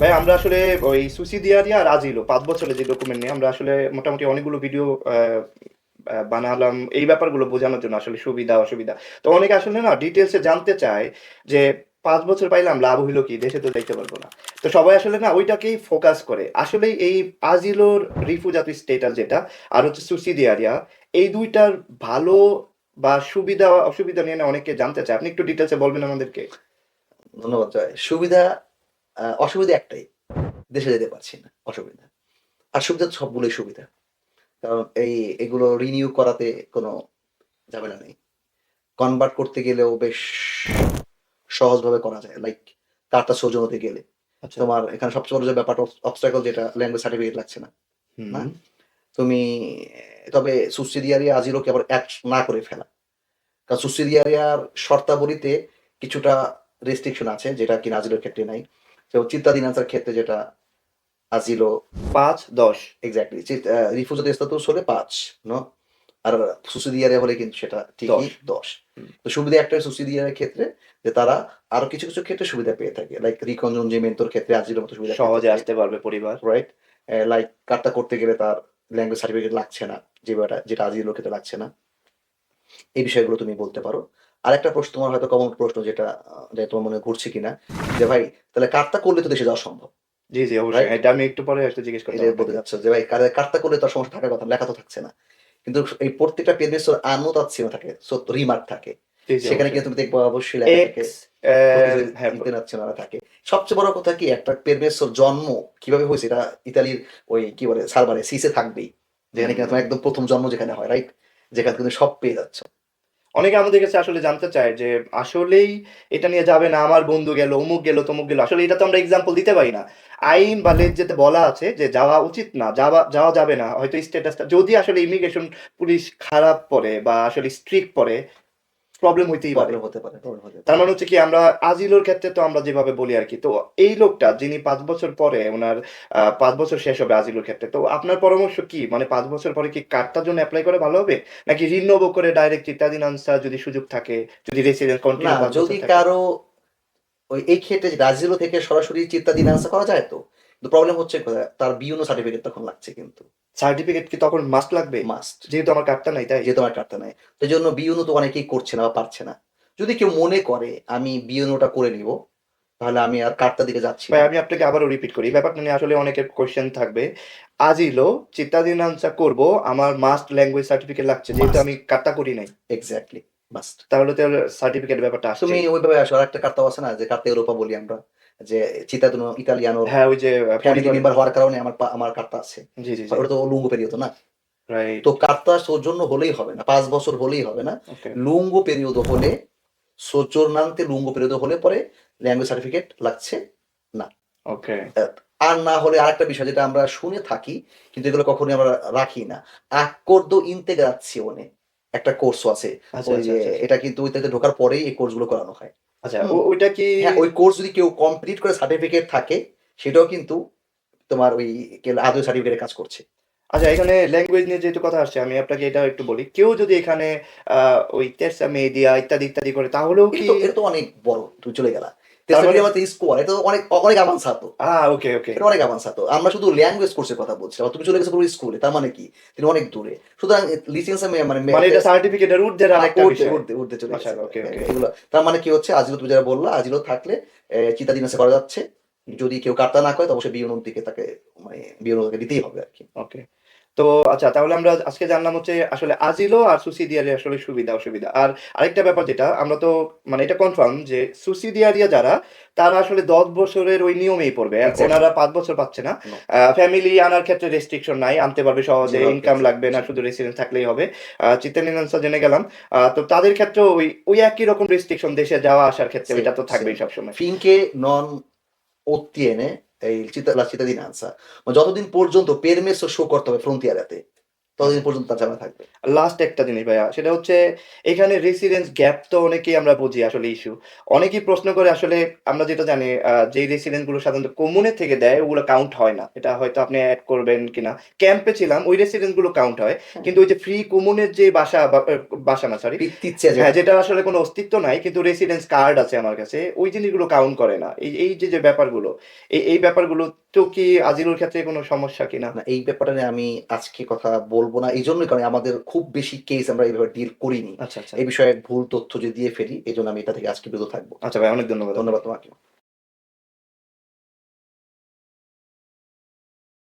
ভাই আমরা আসলে ওই সুসিডিয়ারিয়া আর আজিলো ৫ বছরের যে ডকুমেন্ট নিয়ে আমরা আসলে মোটামুটি অনেকগুলো ভিডিও বানালাম এই ব্যাপারগুলো বোঝানোর জন্য আসলে সুবিধা অসুবিধা। তো অনেকে আসলে না ডিটেইলস এ জানতে চায় যে ৫ বছর পাইলাম লাভ হইলো কি? দেশে তো যাইতে পারবো না। তো সবাই আসলে না ওইটাকেই ফোকাস করে। আসলেই এই আজিলোর রিফিউজাতি স্ট্যাটাস যেটা আর হচ্ছে সুসিডিয়ারিয়া এই ২ টার ভালো বা সুবিধা অসুবিধা নিয়ে না অনেকে জানতে চায়। আপনি একটু ডিটেইলস এ বলবেন আমাদেরকে? ধন্যবাদ জয়। সুবিধা অসুবিধা একটাই। দেশে যেতে পারছি না, অসুবিধা। আর সুবিধা তো সবগুলোই সুবিধা। কারণ এগুলো রিনিউ করাতে কোনো ঝামেলা নেই। কনভার্ট করতে গেলেও বেশ সহজভাবে করা যায়। লাইক কার্ডটা সৌজন্য হতে গেলে। আচ্ছা। তোমার এখানে সবচেয়ে বড় যে ব্যাপারটা অবস্ট্যাকল যেটা ল্যাঙ্গুয়েজ সার্টিফিকেট লাগছে না। না? হুম। তুমি তবে সুবসিডিয়ারি আজিলোকে আবার এক না করে ফেলা। কারণ সুবসিডিয়ারিয়ার শর্তাবলীতে কিছুটা রেস্ট্রিকশন আছে যেটা কিনা আজিলোর ক্ষেত্রে নাই। তো চিত্তাধীনতার ক্ষেত্রে যেটা আজিলো ৫, ১০ এক্সাক্টলি রিফিউজাল স্ট্যাটাস হলে ৫ নো? আর সুবসিডিয়ারি হলে কিন্তু সেটা ১০ ঠিকই ১০। হুম। তো সুবিধা একটা সুবসিডিয়ারির ক্ষেত্রে যে তারা আরো কিছু, কিছু ক্ষেত্রে সুবিধা পেয়ে থাকে। লাইক রিকনজনজিমেন্টর ক্ষেত্রে আজিলোর মতো সুবিধা পেয়ে সহজে থাকে। আসতে পারবে পরিবার। রাইট? লাইক কার্ডটা করতে গেলে তার ল্যাঙ্গুয়েজ সার্টিফিকেট লাগছে না। যেটা আজিলোর ক্ষেত্রে লাগছে না। এই বিষয়গুলো তুমি বলতে পারো। আরেকটা প্রশ্ন তোমার হয়তো কমন প্রশ্ন যেটা তোমার মনে ঘুরছে কিনা যে ভাই তাহলে কার্ডটা করলে তো দেশে যাওয়া সম্ভব। জি, জি, অবশ্যই। রাইট? এটা আমি একটু পরে একটা জিজ্ঞেস করতাম এটাই বলতে আপনাকে। চাচ্ছ যে ভাই কার্ডটা করলে তো আর সমস্যা থাকার কথা না, লেখা তো থাকছে না। কিন্তু এই প্রত্যেকটা পেজে আনোতাৎসিও থাকে। সো রিমার্ক থাকে। জি, জি, সেখানে অবশ্যই। কিন্তু তুমি দেখবা অবশ্যই লেখা থাকে এক্স প্রতিটি হ্যাঁ, ইন্টারন্যাশনাল থাকে। সবচেয়ে বড় কথা কি একটা পেরমেসোর জন্ম কিভাবে হইছে এটা ইতালির ওই কি বলে সার্ভারে সিসে থাকবেই। যেখানে কিনা হুম। তোমার একদম ১ম জন্ম যেখানে হয়, রাইট? যেখানে তুমি সব পেয়ে যাচ্ছ। অনেকে আমাদের কাছে আসলে জানতে চায় যে আসলেই এটা নিয়ে যাবে না, আমার বন্ধু গেল, অমুক গেল, তমুক গেল। আসলে এটা তো আমরা এক্সাম্পল দিতে পারি না। আইন বা যেতে বলা আছে যে যাওয়া উচিত না, যাওয়া যাবে না। হয়তো স্ট্যাটাসটা যদি আসলে ইমিগ্রেশন পুলিশ খারাপ পড়ে বা আসলে স্ট্রিক্ট পড়ে, প্রবলেম হইতেই পারে। প্রবলেম হতে তার পারে। মানে হচ্ছে কি আমরা আজিলোর ক্ষেত্রে তো আমরা যেভাবে বলি আরকি। তো এই লোকটা যিনি ৫ বছর পরে উনার ৫ বছর শেষ হবে আজিলোর ক্ষেত্রে। তো আপনার পরামর্শ কি? মানে ৫ বছর পরে কি কার্ডটার জন্য এপ্লাই করা ভালো হবে? নাকি রিনিউ করে ডাইরেক্ট চিটাদিনান্সা যদি সুযোগ থাকে, যদি রেসিডেন্স না, কন্টিনিউ ৫ বছর যদি থাকে? কারো এই ক্ষেত্রে ব্রাজিলও থেকে সরাসরি চিত্তাধীন আনসার করা যায় তো। কিন্তু প্রবলেম হচ্ছে কোথায়? তার বিউনো সার্টিফিকেট তখন লাগছে কিন্তু। সার্টিফিকেট কি তখন মাস্ট লাগবে? মাস্ট। যেহেতু আমার কার্ডটা নাই, তাই? যেহেতু আমার কার্ডটা নাই। তো এজন্য বিউনো তো অনেকেই করছে না বা পারছে না। যদি কেউ মনে করে আমি বিউনোটা করে নিবো, তাহলে আমি আর কার্ডটার দিকে যাচ্ছি ভাই না। আমি আপনাকে আবারও রিপিট করি। এই ব্যাপারটা নিয়ে আসলে অনেকের কোয়েশ্চেন থাকবে। আজিলো চিটাদিনান্সা করব, আমার মাস্ট ল্যাঙ্গুয়েজ সার্টিফিকেট লাগছে। যেহেতু মাস্ট। আমি কার্ডটা করি নাই। এক্সাক্টলি। মাস্ট। তাহলে তো সার্টিফিকেট ব্যাপারটা তুমি আসছেই। ওইভাবে আসো। আরেকটা কার্তাও আছে না যে কার্তা ইউরোপা বলি আমরা। যে চিতাদুনো ইতালিয়ানোর হ্যাঁ, ওই যে ফ্যামিলি পরিবার মেম্বার হওয়ার কারণে আমার কার্ডটা আছে। জি, জি, জি। ওটা তো লুঙ্গো পেরিয়তো না? তো রাইট। কার্তা সৌজন্য হলেই হবে না। ৫ বছর হলেই হবে না। ওকে, লুঙ্গো পেরিয়ডো হলে সোজোর্নান্তে লুঙ্গো পেরিয়ডো হলে পরে ল্যাঙ্গুয়েজ সার্টিফিকেট লাগছে না। ওকে। আ আর না হলে আরেকটা বিষয় যেটা আমরা শুনে থাকি, কিন্তু এগুলো কখনোই আমরা রাখি না। Accordo integrazione একটা কোর্সও আছে। আচ্ছা, ওই আচ্ছা, যে আচ্ছা, আচ্ছা। এটা কিন্তু ওইটাতে ঢোকার পরেই এই কোর্সগুলো করানো হয়। আচ্ছা, হুম? ওইটা কি হ্যাঁ, ওই কোর্স যদি কেউ কমপ্লিট করে সার্টিফিকেট থাকে, সেটাও কিন্তু তোমার ওই আদৌ সার্টিফিকেটের কাজ করছে। আচ্ছা এখানে ল্যাঙ্গুয়েজ নিয়ে যেহেতু কথা আসছে, আমি আপনাকে এটাও একটু বলি। কেউ যদি এখানে আ ওই তেরসা মেডিয়া ইত্যাদি, ইত্যাদি করে তাহলেও কি এটা তো অনেক বড়। তুমি চলে গেলা। তার তেসরা মানে মিডিয়াম স্কোয়ার এটা তো অনেক avanzato। ওকে, ওকে। এটা অনেক avanzato। আমরা শুধু ল্যাঙ্গুয়েজ কোর্সের কথা বলছি। আবার তুমি চলে গেছো পুরো স্কুলে। তার মানে কি? তিনি অনেক দূরে। সুতরাং লিসেন্সা মে মানে মানে এটা সার্টিফিকেটের ঊর্ধ্বের আরেকটা বিষয়। উর্ধ্বে চলে গেছে। মাশাআল্লাহ, ওকে, ওকে। এগুলো তার মানে কি হচ্ছে আজিলো তুমি যেটা বললা, আজিলো থাকলে চিতাদিনাসে করা যাচ্ছে। যদি কেউ কার্তা না করে তো অবশ্যই বিএনওর দিকে তাকে মানে বিএনও তাকে দিতেই হবে আরকি। ওকে। তো আচ্ছা তাহলে আমরা আজকে জানলাম হচ্ছে আসলে আজিলো আর সুসিডিয়ারি আসলে সুবিধা অসুবিধা। আর আরেকটা ব্যাপার যেটা আমরা তো মানে এটা কনফার্ম যে সুসিডিয়ারিয়া যারা তারা আসলে ১০ বছরের ওই নিয়মেই পড়বে। এক্সাক্টলি। ওনারা ৫ বছর পাচ্ছে না। নো। ফ্যামিলি আনার ক্ষেত্রে রেস্ট্রিকশন নাই। আনতে পারবে সহজে। যেভাবে ইনকাম লাগবে না, জি। শুধু রেসিডেন্স থাকলেই হবে। চিত্তানিনান্সা জেনে গেলাম। তো তাদের ক্ষেত্রেও ওই একই রকম রেস্ট্রিকশন দেশে যাওয়া আসার ক্ষেত্রে সেম, ওইটা তো সেম। থাকবেই সবসময়। ফিনকে নন ottiene la cittadinanza, ma যতদিন পর্যন্ত পেরমেসো শো করতে হবে ফ্রন্টিয়ারেতে। ততদিন পর্যন্ত তার ঝামেলা থাকবে। লাস্ট একটা জিনিস ভাইয়া, সেটা হচ্ছে এখানে রেসিডেন্স গ্যাপ তো অনেকেই আমরা বুঝি আসলে ইস্যু। অনেকেই প্রশ্ন করে আসলে আমরা যেটা জানি যেই রেসিডেন্স গুলো সাধারণত কম্যুনে থেকে দেয় ওগুলো কাউন্ট হয় না। এটা হয়তো আপনি এড করবেন কিনা। ক্যাম্পে ছিলাম ওই রেসিডেন্স গুলো কাউন্ট হয়। হ্যাঁ। কিন্তু ওই যে ফ্রি কম্যুনের যে বাসা বা বাসা না সরি, পিচ্চিচ্ছে হ্যাঁ, যেটা। যেটা আসলে কোনো অস্তিত্ব নাই কিন্তু রেসিডেন্স কার্ড আছে আমার কাছে। ওই জিনিসগুলো কাউন্ট করে না। এই যে ব্যাপারগুলো, এই ব্যাপারগুলো তো কি আজিলুর ক্ষেত্রে কোনো সমস্যা কিনা? না, এই ব্যাপারে নিয়ে আমি আজকে কথা বলব না। এইজন্যই কারণ আমাদের খুব বেশি কেস আমরা এভাবে ডিল করিনি। আচ্ছা, আচ্ছা। এই বিষয়ে ভুল তথ্য যদি দিয়ে ফেলি, এজন্য আমি এটা থেকে আজকে বিরত থাকব। আচ্ছা ভাই, অনেক ধন্যবাদ ধন্যবাদ আপনাকে। তোমাকে।